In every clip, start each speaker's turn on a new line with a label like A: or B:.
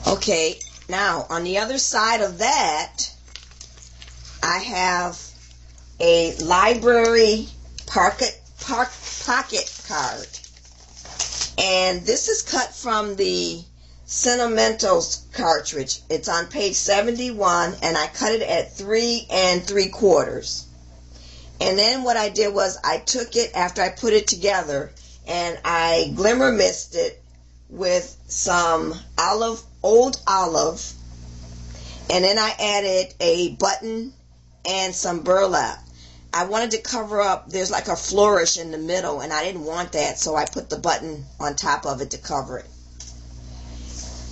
A: Okay, now on the other side of that, I have a library pocket card. And this is cut from the Sentimentals cartridge. It's on page 71, and I cut it at 3 3/4. And then what I did was I took it after I put it together, and I glimmer mist it with some old olive, and then I added a button and some burlap. I wanted to cover up, there's like a flourish in the middle, and I didn't want that, so I put the button on top of it to cover it.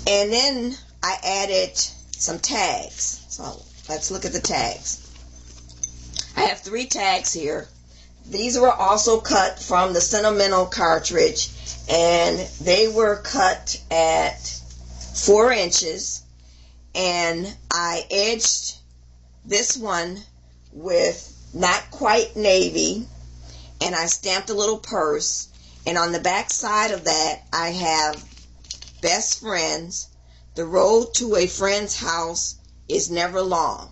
A: And then I added some tags. So let's look at the tags. I have 3 tags here. These were also cut from the Sentimental cartridge, and they were cut at 4 inches, and I edged this one with not quite navy, and I stamped a little purse, and on the back side of that I have best friends. The road to a friend's house is never long.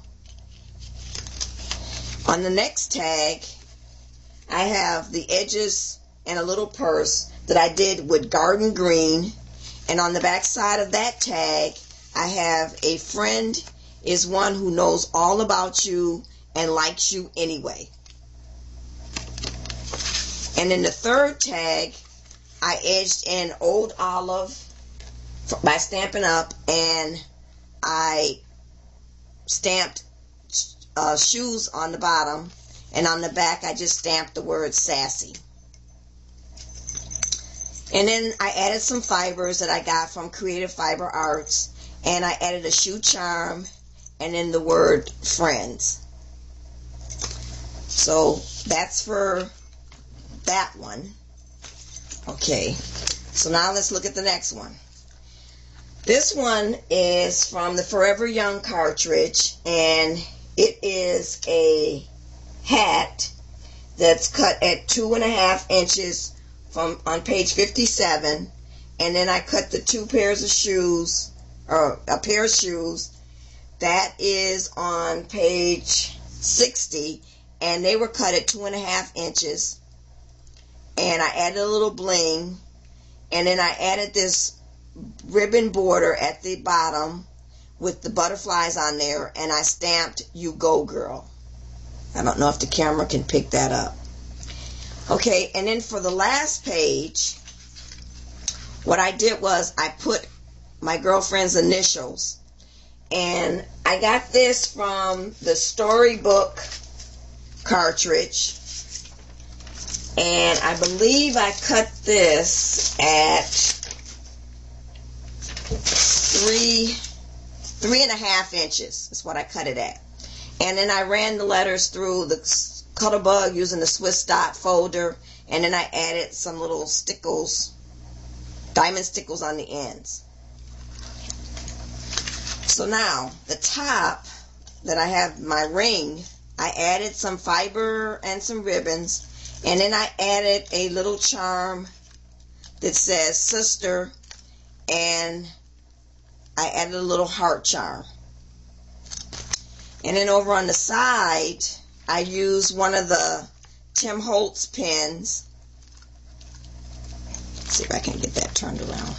A: On the next tag, I have the edges and a little purse that I did with garden green, and on the back side of that tag, I have a friend is one who knows all about you and likes you anyway. And in the third tag, I edged in old olive by Stampin' Up, and I stamped shoes on the bottom, and on the back I just stamped the word sassy. And then I added some fibers that I got from Creative Fiber Arts, and I added a shoe charm and then the word friends. So that's for that one. Okay, so now let's look at the next one. This one is from the Forever Young cartridge, and it is a hat that's cut at 2.5 inches from on page 57, and then I cut the 2 pairs of shoes, or a pair of shoes, that is on page 60, and they were cut at 2.5 inches, and I added a little bling, and then I added this ribbon border at the bottom with the butterflies on there, and I stamped "You Go Girl." I don't know if the camera can pick that up. Okay, and then for the last page, what I did was I put my girlfriend's initials, and I got this from the Storybook cartridge, and I believe I cut this at 3.5 inches is what I cut it at. And then I ran the letters through the Cutterbug using the Swiss dot folder, and then I added some little stickles, diamond stickles on the ends. So now the top that I have my ring, I added some fiber and some ribbons, and then I added a little charm that says sister, and I added a little heart charm. And then over on the side, I used one of the Tim Holtz pins. Let's see if I can get that turned around.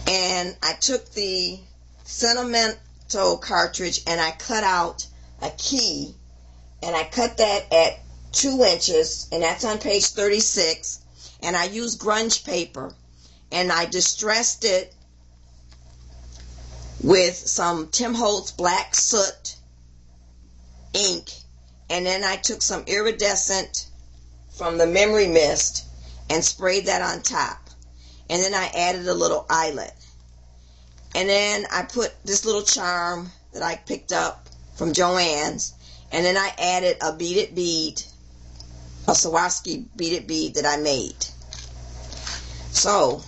A: And I took the Sentimental cartridge and I cut out a key, and I cut that at 2 inches, and that's on page 36. And I used grunge paper, and I distressed it with some Tim Holtz black soot ink, and then I took some iridescent from the Memory Mist and sprayed that on top, and then I added a little eyelet, and then I put this little charm that I picked up from Joann's, and then I added a beaded bead, a Swarovski beaded bead that I made. So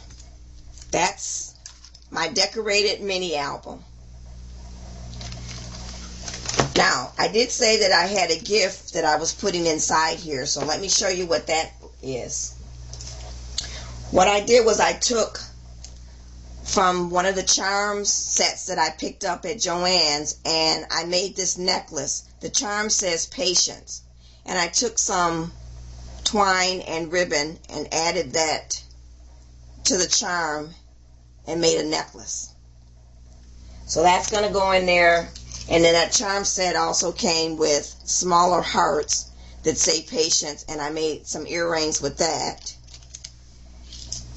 A: that's my decorated mini album. Now, I did say that I had a gift that I was putting inside here, so let me show you what that is. What I did was I took from one of the charms sets that I picked up at Joann's, and I made this necklace. The charm says patience, and I took some twine and ribbon and added that to the charm and made a necklace. So that's going to go in there. And then that charm set also came with smaller hearts that say patience, and I made some earrings with that.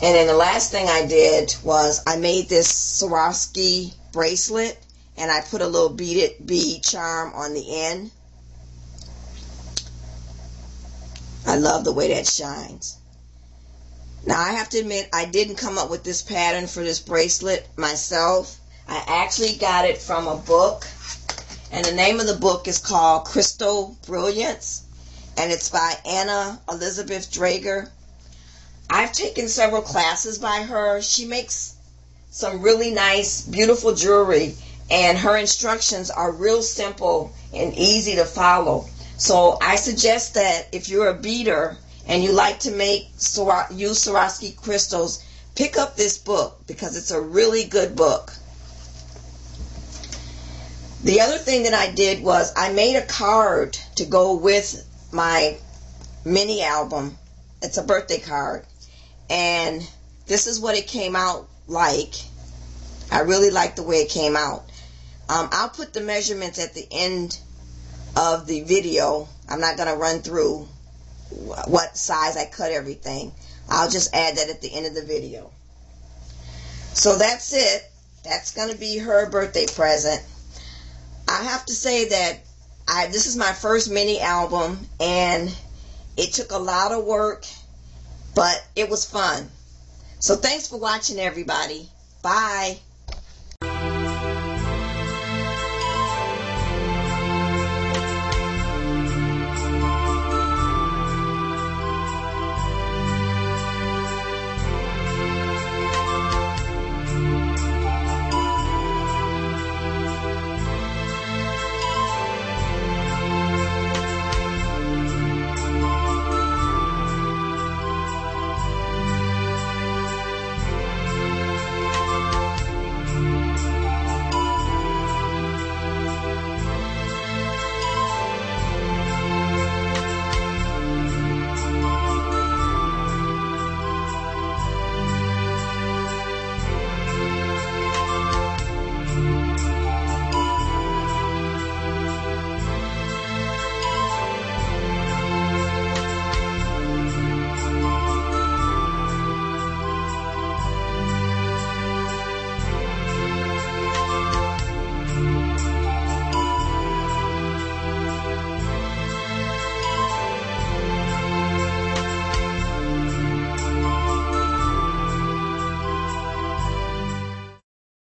A: And then the last thing I did was I made this Swarovski bracelet, and I put a little beaded bead charm on the end. I love the way that shines. Now I have to admit, I didn't come up with this pattern for this bracelet myself. I actually got it from a book, and the name of the book is called Crystal Brilliance, and it's by Anna Elizabeth Drager. I've taken several classes by her. She makes some really nice, beautiful jewelry, and her instructions are real simple and easy to follow. So I suggest that if you're a beader and you like to use Swarovski crystals, pick up this book because it's a really good book. The other thing that I did was I made a card to go with my mini album. It's a birthday card. And this is what it came out like. I really like the way it came out. I'll put the measurements at the end of the video. I'm not going to run through what size I cut everything. I'll just add that at the end of the video. So that's it. That's going to be her birthday present. I have to say that this is my first mini album, and it took a lot of work, but it was fun. So thanks for watching, everybody. Bye.